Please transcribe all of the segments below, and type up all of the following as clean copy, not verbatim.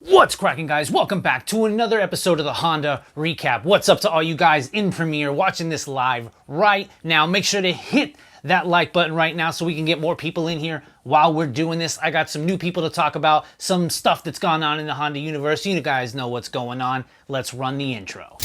What's cracking, guys? Welcome back to another episode of the Honda Recap. What's up to all you guys in Premiere watching this live right now? Make sure to hit that like button right now so we can get more people in here while we're doing this. I got some new people to talk about, some stuff that's gone on in the Honda universe. You guys know what's going on. Let's run the intro.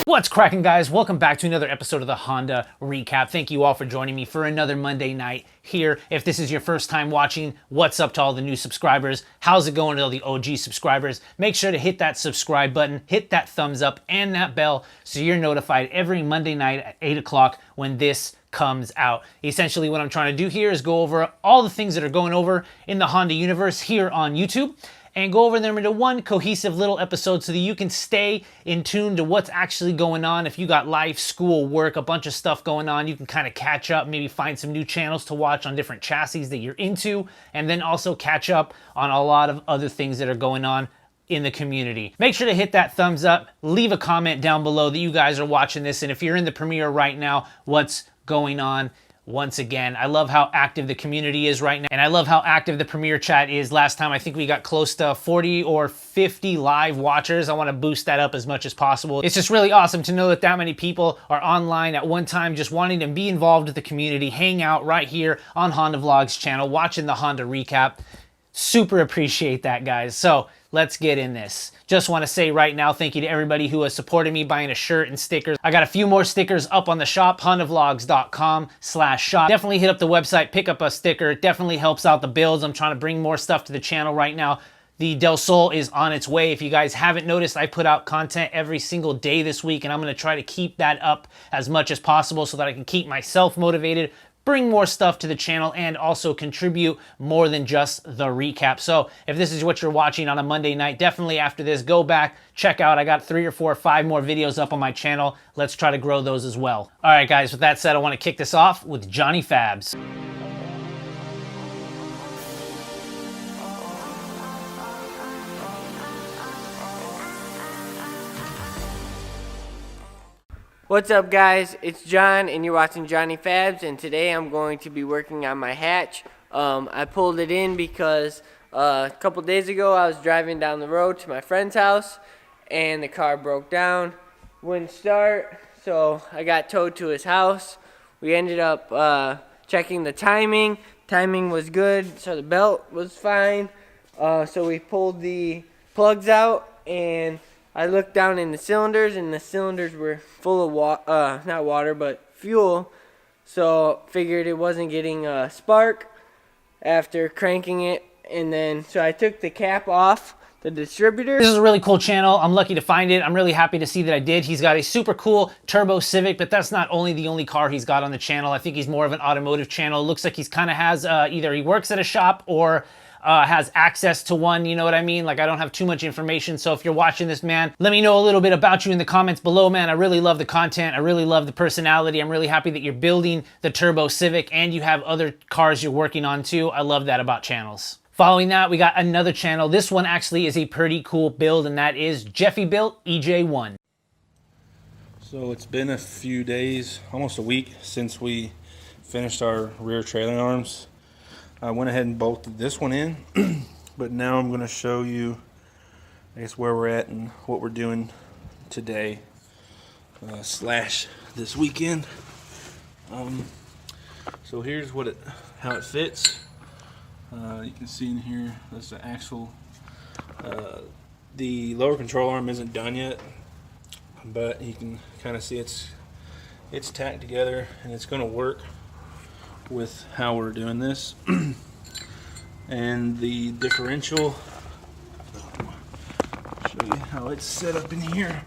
What's cracking, guys? Welcome back to another episode of the Honda Recap. Thank you all for joining me for another Monday night here. If this is your first time watching, what's up to all the new subscribers? How's it going to all the OG subscribers? Make sure to hit that subscribe button, hit that thumbs up and that bell so you're notified every Monday night at 8 o'clock when this comes out. Essentially, what I'm trying to do here is go over all the things that are going over in the Honda universe here on YouTube, and go over them into one cohesive little episode so that you can stay in tune to what's actually going on. If you got life, school, work, a bunch of stuff going on, you can kind of catch up, maybe find some new channels to watch on different chassis that you're into, and then also catch up on a lot of other things that are going on in the community. Make sure to hit that thumbs up, leave a comment down below that you guys are watching this, and if you're in the Premiere right now, what's going on? Once again, I love how active the community is right now, and I love how active the Premiere chat is. Last time, I think we got close to 40 or 50 live watchers. I want to boost that up as much as possible. It's just really awesome to know that that many people are online at one time, just wanting to be involved with the community, hang out right here on Honda Vlogs channel, watching the Honda Recap. Super appreciate that, guys. So let's get in this. Just want to say right now, thank you to everybody who has supported me buying a shirt and stickers. I got a few more stickers up on the shop, hondavlogs.com/shop. Definitely hit up the website, pick up a sticker. It definitely helps out the builds. I'm trying to bring more stuff to the channel right now. The Del Sol is on its way. If you guys haven't noticed, I put out content every single day this week, and I'm going to try to keep that up as much as possible so that I can keep myself motivated, bring more stuff to the channel, and also contribute more than just the recap. So if this is what you're watching on a Monday night, definitely after this, go back, check out. I got 3 or 4 or 5 more videos up on my channel. Let's try to grow those as well. All right, guys, with that said, I want to kick this off with Johnny Fabz. What's up, guys? It's John and you're watching Johnny Fabz, and today I'm going to be working on my hatch. I pulled it in because a couple days ago I was driving down the road to my friend's house and the car broke down, wouldn't start, so I got towed to his house. We ended up checking the timing. Timing was good, so the belt was fine. So we pulled the plugs out, and I looked down in the cylinders, and the cylinders were full of not water, but fuel. So figured it wasn't getting a spark after cranking it. And then, so I took the cap off the distributor. This is a really cool channel. I'm lucky to find it. I'm really happy to see that I did. He's got a super cool turbo Civic, but that's not only the only car he's got on the channel. I think he's more of an automotive channel. It looks like he's kind of has, either he works at a shop or has access to one, you know what I mean? Like, I don't have too much information, so if you're watching this, man, let me know a little bit about you in the comments below, man. I really love the content. I really love the personality. I'm really happy that you're building the turbo Civic and you have other cars you're working on too. I love that about channels. Following that, we got another channel. This one actually is a pretty cool build, and that is Jeffibuilt EJ1. So it's been a few days, almost a week, since we finished our rear trailing arms. I went ahead and bolted this one in, but now I'm going to show you, I guess, where we're at and what we're doing today slash this weekend. So here's how it fits. You can see in here, that's the axle. The lower control arm isn't done yet, but you can kind of see it's tacked together, and it's going to work with how we're doing this. And the differential, show you how it's set up in here.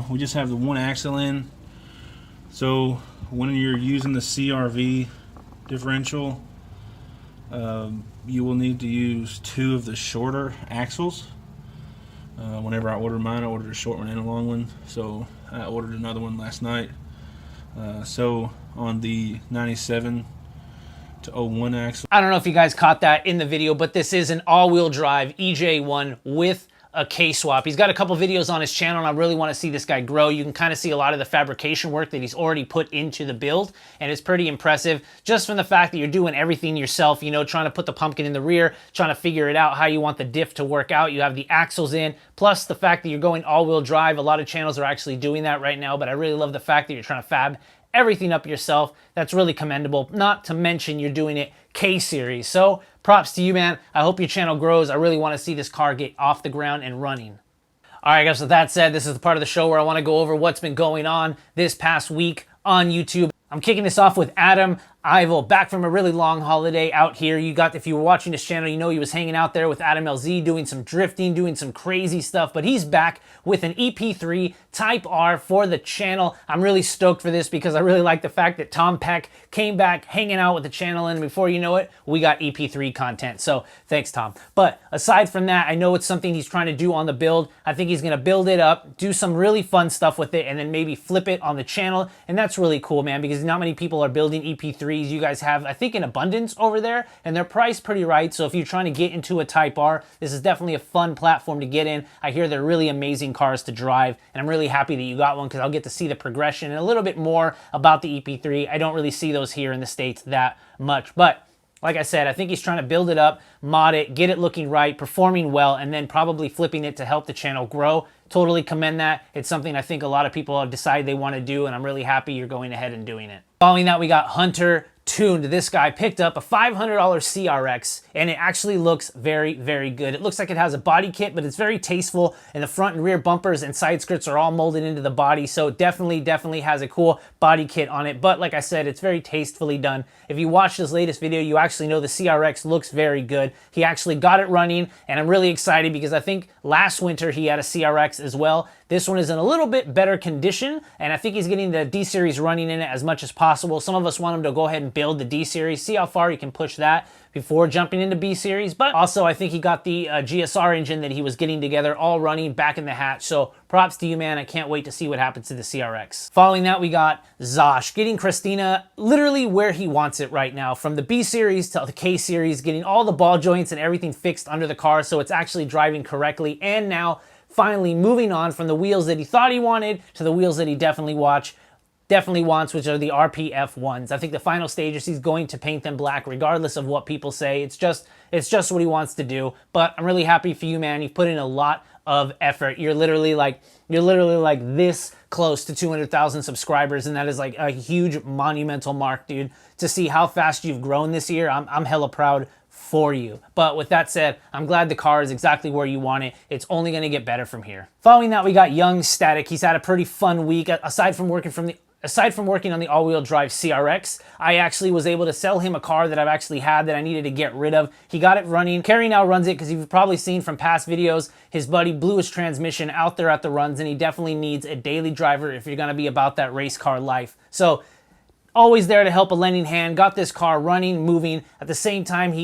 We just have the one axle in, so when you're using the CRV differential, you will need to use 2 of the shorter axles. Whenever I ordered mine, I ordered a short one and a long one, so I ordered another one last night. So on the 97 to 01 axle. I don't know if you guys caught that in the video, but this is an all-wheel drive EJ1 with a K-swap. He's got a couple videos on his channel, and I really want to see this guy grow. You can kind of see a lot of the fabrication work that he's already put into the build, and it's pretty impressive just from the fact that you're doing everything yourself, you know, trying to put the pumpkin in the rear, trying to figure it out how you want the diff to work out. You have the axles in, plus the fact that you're going all-wheel drive. A lot of channels are actually doing that right now, but I really love the fact that you're trying to fab everything up yourself. That's really commendable, not to mention you're doing it K-series. So props to you, man. I hope your channel grows. I really want to see this car get off the ground and running. All right, guys, with that said, this is the part of the show where I want to go over what's been going on this past week on YouTube. I'm kicking this off with Adam Ivell, back from a really long holiday out here. If you were watching this channel, you know he was hanging out there with Adam LZ, doing some drifting, doing some crazy stuff, but he's back with an EP3 Type R for the channel. I'm really stoked for this because I really like the fact that Tom Peck came back hanging out with the channel, and before you know it, we got EP3 content. So thanks, Tom. But aside from that, I know it's something he's trying to do on the build. I think he's gonna build it up, do some really fun stuff with it, and then maybe flip it on the channel. And that's really cool, man, because not many people are building EP3s. You guys have, I think, in abundance over there, and they're priced pretty right. So if you're trying to get into a Type R, this is definitely a fun platform to get in. I hear they're really amazing cars to drive, and I'm really happy that you got one because I'll get to see the progression and a little bit more about the EP3. I don't really see those here in the States that much, but like I said, I think he's trying to build it up, mod it, get it looking right, performing well, and then probably flipping it to help the channel grow. Totally commend that. It's something I think a lot of people have decided they want to do, and I'm really happy you're going ahead and doing it. Following that, we got Hunter Tuned. This guy picked up a $500 CRX, and it actually looks very, very good. It looks like it has a body kit, but it's very tasteful, and the front and rear bumpers and side skirts are all molded into the body, so definitely has a cool body kit on it. But like I said, it's very tastefully done. If you watch this latest video, you actually know the CRX looks very good. He actually got it running, and I'm really excited because I think last winter he had a CRX as well. This one is in a little bit better condition, and I think he's getting the D-Series running in it as much as possible. Some of us want him to go ahead and build the D-Series, see how far he can push that before jumping into B-Series. But also, I think he got the GSR engine that he was getting together all running back in the hatch. So props to you, man. I can't wait to see what happens to the CRX. Following that, we got Zosh, getting Christina literally where he wants it right now. From the B-Series to the K-Series, getting all the ball joints and everything fixed under the car so it's actually driving correctly. And now, finally moving on from the wheels that he thought he wanted to the wheels that he definitely wants, which are the RPF ones. I think the final stages, he's going to paint them black regardless of what people say. It's just what he wants to do. But I'm really happy for you, man. You've put in a lot of effort. You're literally like this close to 200,000 subscribers, and that is like a huge monumental mark, dude. To see how fast you've grown this year, I'm hella proud for you. But with that said, I'm glad the car is exactly where you want it. It's only going to get better from here. Following that, we got YoungStatic. He's had a pretty fun week. Aside from working on the all-wheel drive CRX, I actually was able to sell him a car that I've actually had that I needed to get rid of. He got it running. Kerry now runs it because you've probably seen from past videos, his buddy blew his transmission out there at the runs, and he definitely needs a daily driver if you're going to be about that race car life. So always there to help a lending hand. Got this car running, moving. At the same time,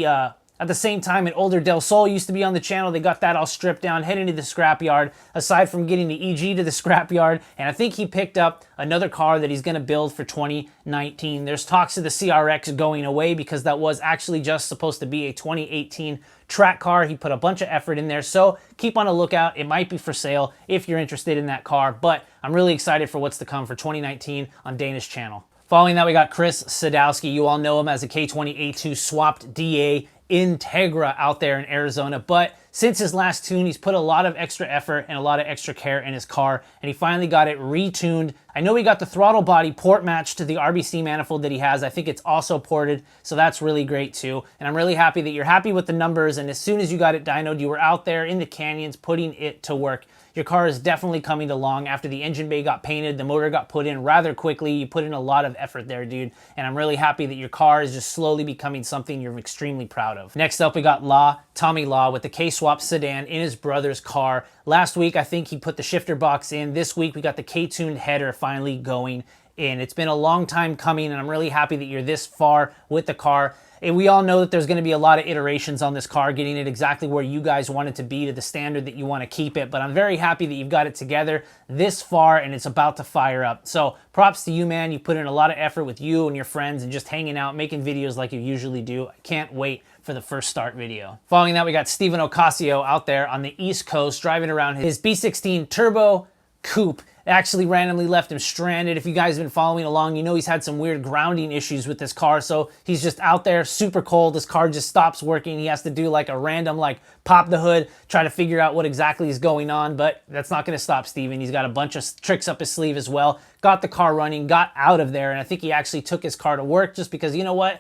an older Del Sol used to be on the channel. They got that all stripped down, heading to the scrapyard. Aside from getting the EG to the scrapyard, and I think he picked up another car that he's going to build for 2019. There's talks of the CRX going away because that was actually just supposed to be a 2018 track car. He put a bunch of effort in there, so keep on a lookout. It might be for sale if you're interested in that car, but I'm really excited for what's to come for 2019 on Dana's channel. Following that, we got Chris Sadowski. You all know him as a K20A2 swapped DA Integra out there in Arizona, but since his last tune, he's put a lot of extra effort and a lot of extra care in his car, and he finally got it retuned. I know he got the throttle body port matched to the RBC manifold that he has. I think it's also ported, so that's really great too. And I'm really happy that you're happy with the numbers, and as soon as you got it dynoed, you were out there in the canyons putting it to work. Your car is definitely coming along. After the engine bay got painted, the motor got put in rather quickly. You put in a lot of effort there, dude. And I'm really happy that your car is just slowly becoming something you're extremely proud of. Next up, we got LaTommyLa with the K-Swap sedan in his brother's car. Last week, I think he put the shifter box in. This week, we got the K-tuned header finally going in. It's been a long time coming, and I'm really happy that you're this far with the car. we all know that there's going to be a lot of iterations on this car, getting it exactly where you guys want it to be, to the standard that you want to keep it. But I'm very happy that you've got it together this far and it's about to fire up. So props to you, man. You put in a lot of effort with you and your friends and just hanging out, making videos like you usually do. I can't wait for the first start video. Following that, we got Stephen Ocasio out there on the East Coast driving around his B16 Turbo Coupe. Actually randomly left him stranded. If you guys have been following along, you know he's had some weird grounding issues with this car, so he's just out there super cold. This car just stops working. He has to do like a random like pop the hood, try to figure out what exactly is going on, but that's not going to stop Steven. He's got a bunch of tricks up his sleeve as well. Got the car running, got out of there, and I think he actually took his car to work just because, you know what?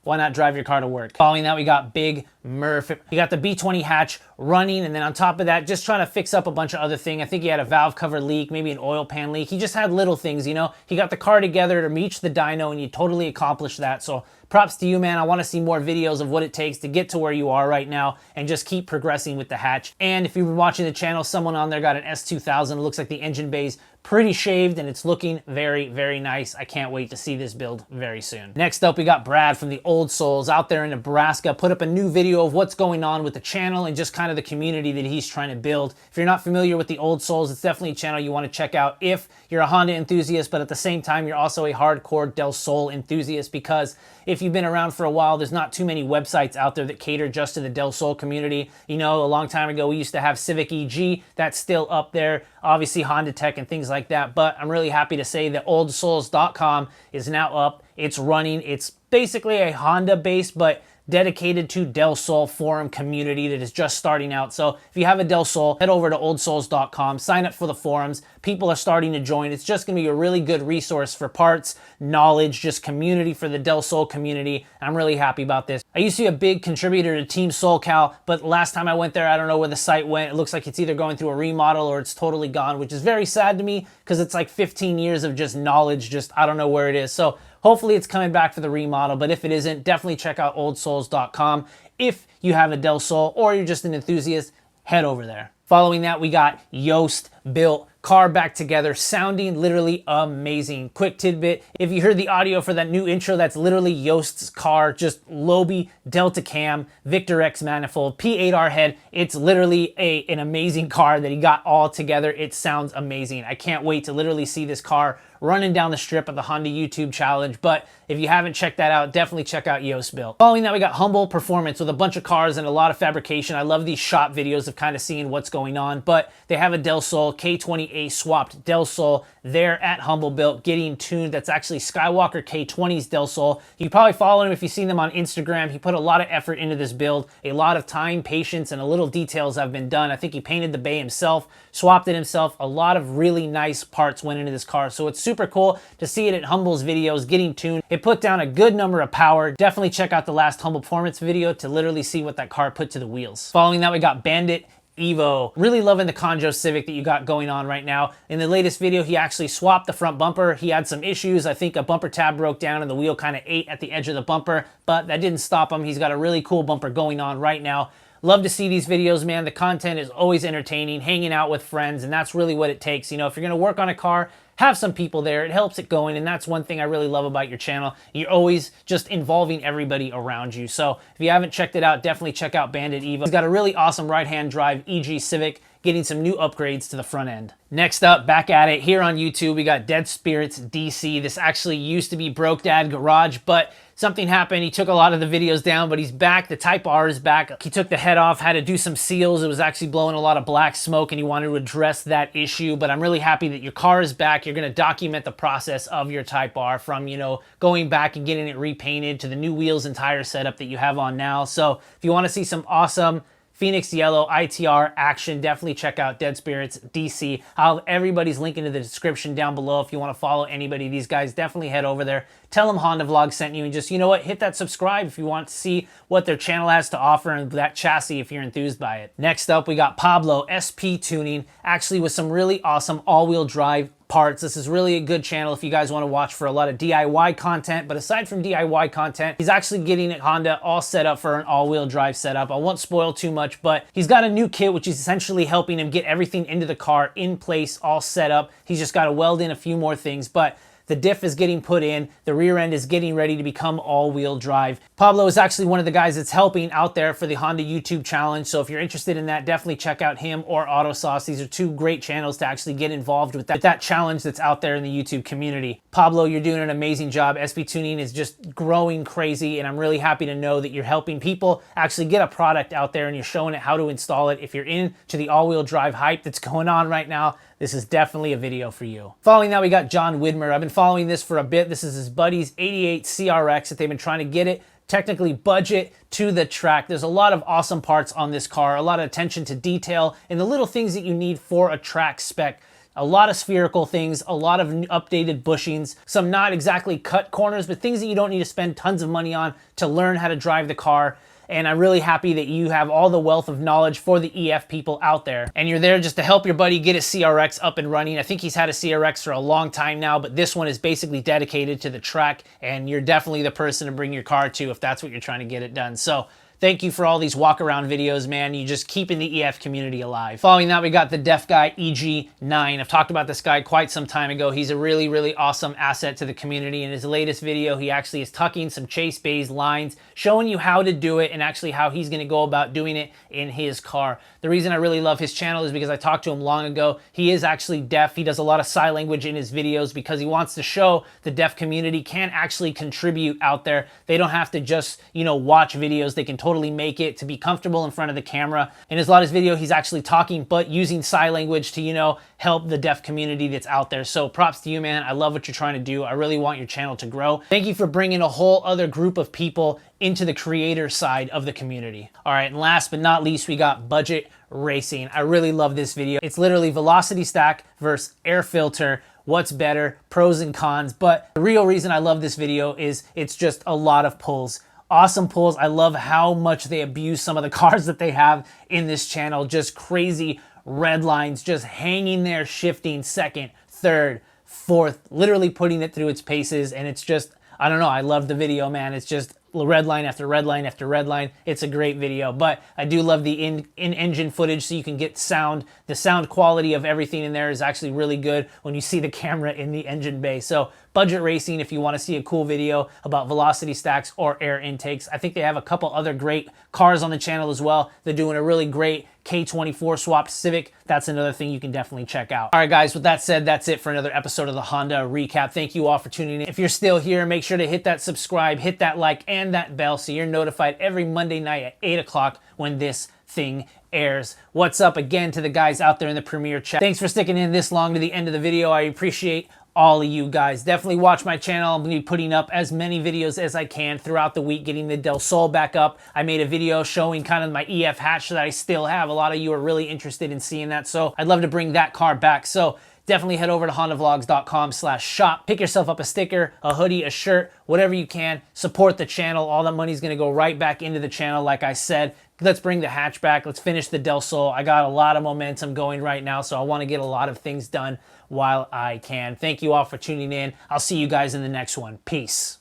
Why not drive your car to work? Following that, we got Big Murph. He got the B20 hatch running, and then on top of that, just trying to fix up a bunch of other things. I think he had a valve cover leak, maybe an oil pan leak. He just had little things, you know? He got the car together to reach the dyno, and you totally accomplished that. So props to you, man. I want to see more videos of what it takes to get to where you are right now and just keep progressing with the hatch. And if you've been watching the channel, someone on there got an S2000. It looks like the engine bay's pretty shaved and it's looking very, very nice. I can't wait to see this build very soon. Next up, we got Brad from the OldSols out there in Nebraska. Put up a new video of what's going on with the channel and just kind of the community that he's trying to build. If you're not familiar with the OldSols, it's definitely a channel you want to check out if you're a Honda enthusiast, but at the same time, you're also a hardcore Del Sol enthusiast, because if you've been around for a while, there's not too many websites out there that cater just to the Del Sol community. You know, a long time ago, we used to have Civic EG. That's still up there. Obviously, Honda Tech and things like that. But I'm really happy to say that OldSols.com is now up. It's running. It's basically a Honda base, but dedicated to Del Sol Forum community that is just starting out. So if you have a Del Sol, head over to oldsols.com, sign up for the forums. People are starting to join. It's just going to be a really good resource for parts, knowledge, just community for the Del Sol community. I'm really happy about this. I used to be a big contributor to Team SoulCal, but last time I went there, I don't know where the site went. It looks like it's either going through a remodel or it's totally gone, which is very sad to me because it's like 15 years of just knowledge. Just I don't know where it is. So hopefully it's coming back for the remodel, but if it isn't, definitely check out oldsols.com. If you have a Del Sol or you're just an enthusiast, head over there. Following that, we got Yost Built. Car back together, sounding literally amazing. Quick tidbit, if you heard the audio for that new intro, that's literally Yost's car, just Lobe, Delta Cam, Victor X manifold, P8R head. It's literally an amazing car that he got all together. It sounds amazing. I can't wait to literally see this car running down the strip of the Honda YouTube challenge. But if you haven't checked that out, definitely check out Yost Built. Following that, we got Humble Performance with a bunch of cars and a lot of fabrication. I love these shop videos of kind of seeing what's going on, but they have a Del Sol K20A swapped Del Sol there at Humble Built getting tuned. That's actually Skywalker K20's Del Sol. You probably follow him if you've seen them on Instagram. He put a lot of effort into this build, a lot of time, patience, and a little details have been done. I think he painted the bay himself, swapped it himself. A lot of really nice parts went into this car, so it's super cool to see it at Humble's videos getting tuned. It put down a good number of power. Definitely check out the last Humble Performance video to literally see what that car put to the wheels. Following that, we got Bandit Evo. Really loving the Conjo Civic that you got going on right now. In the latest video, he actually swapped the front bumper. He had some issues. I think a bumper tab broke down and the wheel kind of ate at the edge of the bumper, but that didn't stop him. He's got a really cool bumper going on right now. Love to see these videos, man. The content is always entertaining, hanging out with friends, and that's really what it takes. You know, if you're going to work on a car, have some people there. It helps it going, and that's one thing I really love about your channel. You're always just involving everybody around you. So if you haven't checked it out, definitely check out Bandit Evo. He's got a really awesome right-hand drive EG Civic, getting some new upgrades to the front end. Next up, back at it here on YouTube, we got Dead Spirits DC. This actually used to be Broke Dad Garage, but something happened. He took a lot of the videos down, but he's back. The Type R is back. He took the head off, had to do some seals. It was actually blowing a lot of black smoke, and he wanted to address that issue. But I'm really happy that your car is back. You're going to document the process of your Type R from, you know, going back and getting it repainted to the new wheels and tire setup that you have on now. So if you want to see some awesome Phoenix Yellow ITR action, definitely check out Dead Spirits DC. I'll have everybody's link into the description down below if you want to follow anybody of these guys. Definitely head over there. Tell them Honda Vlog sent you, and just, you know what, hit that subscribe if you want to see what their channel has to offer and that chassis if you're enthused by it. Next up, we got Pablo SP Tuning, actually with some really awesome all-wheel drive parts. This is really a good channel if you guys want to watch for a lot of DIY content, but aside from DIY content, he's actually getting Honda all set up for an all-wheel drive setup. I won't spoil too much, but he's got a new kit which is essentially helping him get everything into the car in place, all set up. He's just got to weld in a few more things, but the diff is getting put in, the rear end is getting ready to become all-wheel drive. Pablo is actually one of the guys that's helping out there for the Honda YouTube challenge. So if you're interested in that, definitely check out him or AutoSauce. These are two great channels to actually get involved with that challenge that's out there in the YouTube community. Pablo, you're doing an amazing job. SP Tuning is just growing crazy, and I'm really happy to know that you're helping people actually get a product out there and you're showing it how to install it. If you're into the all-wheel drive hype that's going on right now, this is definitely a video for you. Following that, we got John Widmer. I've been following this for a bit. This is his buddy's 88 CRX that they've been trying to get it technically budget to the track. There's a lot of awesome parts on this car, a lot of attention to detail, and the little things that you need for a track spec. A lot of spherical things, a lot of updated bushings, some not exactly cut corners, but things that you don't need to spend tons of money on to learn how to drive the car. And I'm really happy that you have all the wealth of knowledge for the EF people out there. And you're there just to help your buddy get his CRX up and running. I think he's had a CRX for a long time now, but this one is basically dedicated to the track, and you're definitely the person to bring your car to if that's what you're trying to get it done. So thank you for all these walk around videos, man. You're just keeping the EF community alive. Following that, we got the Deaf Guy EG9. I've talked about this guy quite some time ago. He's a really, really awesome asset to the community. In his latest video, he actually is tucking some Chase Bays lines, showing you how to do it and actually how he's gonna go about doing it in his car. The reason I really love his channel is because I talked to him long ago. He is actually deaf. He does a lot of sign language in his videos because he wants to show the deaf community can actually contribute out there. They don't have to just, you know, watch videos. They can totally make it to be comfortable in front of the camera. In his latest video, he's actually talking but using sign language to, you know, help the deaf community that's out there. So props to you, man. I love what you're trying to do. I really want your channel to grow. Thank you for bringing a whole other group of people into the creator side of the community. All right, and last but not least, we got budget racing. I really love this video. It's literally velocity stack versus air filter. What's better, pros and cons. But the real reason I love this video is it's just a lot of pulls. Awesome pulls. I love how much they abuse some of the cars that they have in this channel. Just crazy red lines, just hanging there, shifting second, third, fourth, literally putting it through its paces. And it's just, I don't know, I love the video, man. It's just red line after red line after red line. It's a great video, but I do love the in-engine footage so you can get sound. The sound quality of everything in there is actually really good when you see the camera in the engine bay. So budget racing, if you want to see a cool video about velocity stacks or air intakes. I think they have a couple other great cars on the channel as well. They're doing a really great K24 swapped Civic. That's another thing you can definitely check out. All right, guys, with that said, that's it for another episode of the Honda Recap. Thank you all for tuning in. If you're still here, make sure to hit that subscribe, hit that like, and that bell so you're notified every Monday night at 8 o'clock when this thing airs. What's up again to the guys out there in the Premiere chat. Thanks for sticking in this long to the end of the video. I appreciate all of you guys. Definitely watch my channel. I'm going to be putting up as many videos as I can throughout the week, getting the Del Sol back up. I made a video showing kind of my EF hatch that I still have. A lot of you are really interested in seeing that, so I'd love to bring that car back. So definitely head over to hondavlogs.com/shop. Pick yourself up a sticker, a hoodie, a shirt, whatever you can. Support the channel. All that money's going to go right back into the channel, like I said. Let's bring the hatch back. Let's finish the Del Sol. I got a lot of momentum going right now, so I want to get a lot of things done while I can. Thank you all for tuning in. I'll see you guys in the next one. Peace.